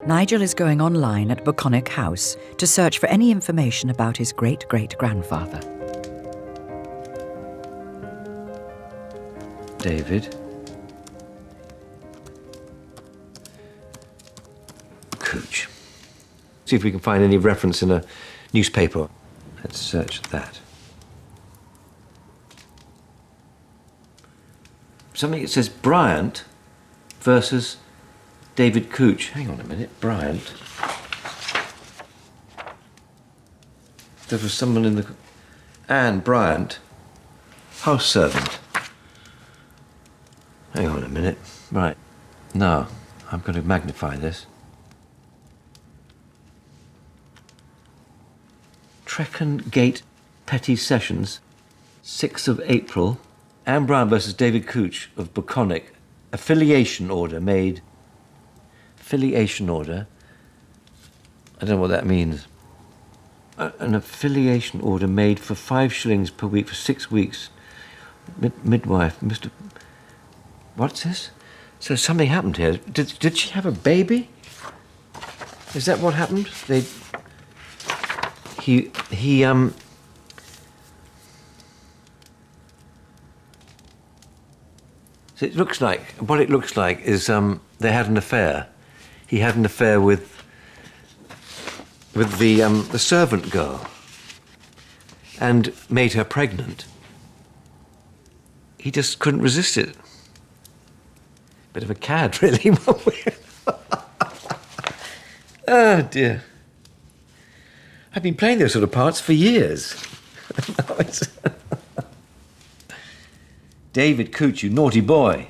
Nigel is going online at Boconnoc House to search for any information about his great-great-grandfather. David Cooch. See if we can find any reference in a newspaper. Let's search that. Something that says Bryant versus David Cooch. Hang on a minute, Bryant. There was someone in the... Anne Bryant, house servant. Hang on a minute. Right. No, I'm going to magnify this. Trecon Gate Petty Sessions, 6th of April. Anne Bryant versus David Cooch of Boconnoc. Affiliation order made... Affiliation order? I don't know what that means. An affiliation order made for 5 shillings per week for 6 weeks. Midwife, Mr... What's this? So something happened here. Did she have a baby? Is that what happened? So it looks like, what it looks like is they had an affair. He had an affair with the servant girl and made her pregnant. He just couldn't resist it. Bit of a cad, really. Oh, dear. I've been playing those sort of parts for years. David Cooch, you naughty boy.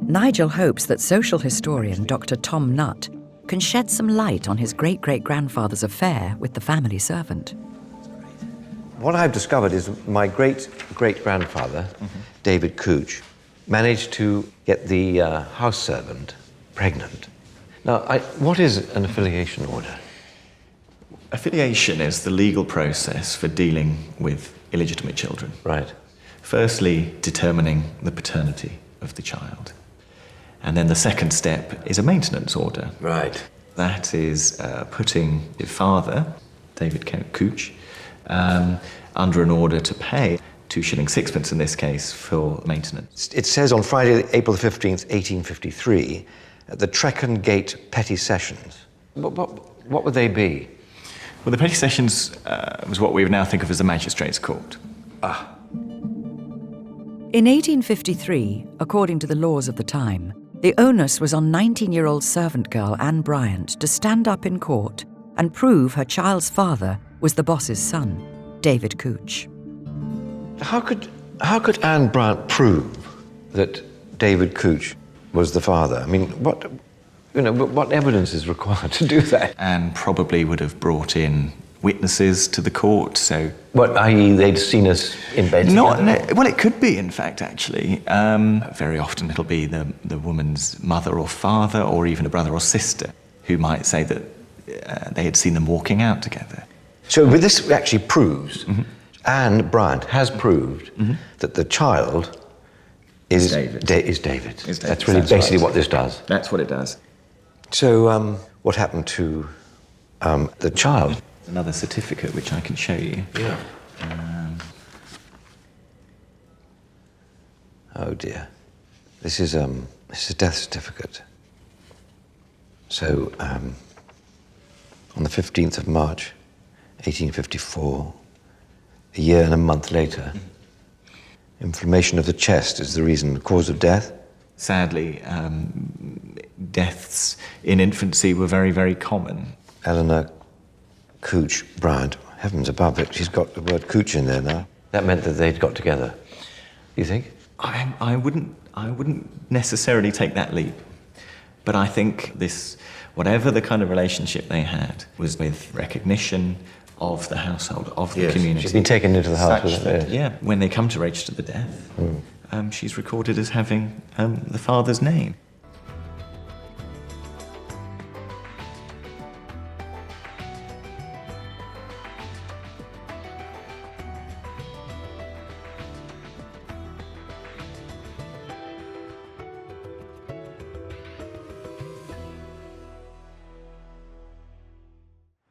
Nigel hopes that social historian Dr. Tom Nutt can shed some light on his great-great-grandfather's affair with the family servant. What I've discovered is my great-great-grandfather, David Cooch, managed to get the house servant pregnant. Now, what is an affiliation order? Affiliation is the legal process for dealing with illegitimate children. Right. Firstly, determining the paternity of the child. And then the second step is a maintenance order. Right. That is putting the father, David Cooch, under an order to pay 2 shillings 6pence in this case for maintenance. It says on Friday, April the 15th, 1853, at the Trecon Gate Petty Sessions. What would they be? Well, the Petty Sessions was what we would now think of as the Magistrates' Court. Ah. In 1853, according to the laws of the time, the onus was on 19-year-old servant girl Anne Bryant to stand up in court and prove her child's father was the boss's son, David Cooch. How could Anne Bryant prove that David Cooch was the father? I mean, what evidence is required to do that? And probably would have brought in witnesses to the court, so... What, i.e. they'd seen us in bed together? Well, it could be, in fact, actually. Very often it'll be the woman's mother or father, or even a brother or sister, who might say that they had seen them walking out together. So this actually proves, Anne Bryant has proved that the child is David. That's really basically what this does. That's what it does. So what happened to the child? Another certificate which I can show you. Yeah. Oh dear. This is a death certificate. So on the 15th of March, 1854, a year and a month later, inflammation of the chest is the cause of death. Sadly, deaths in infancy were very, very common. Eleanor Cooch Bryant, heavens above it, she's got the word Cooch in there now. That meant that they'd got together. You think? I wouldn't necessarily take that leap, but I think this, whatever the kind of relationship they had, was with recognition of the household, of the community. She's been taken into the house with her. Yeah, when they come to register the death, she's recorded as having the father's name.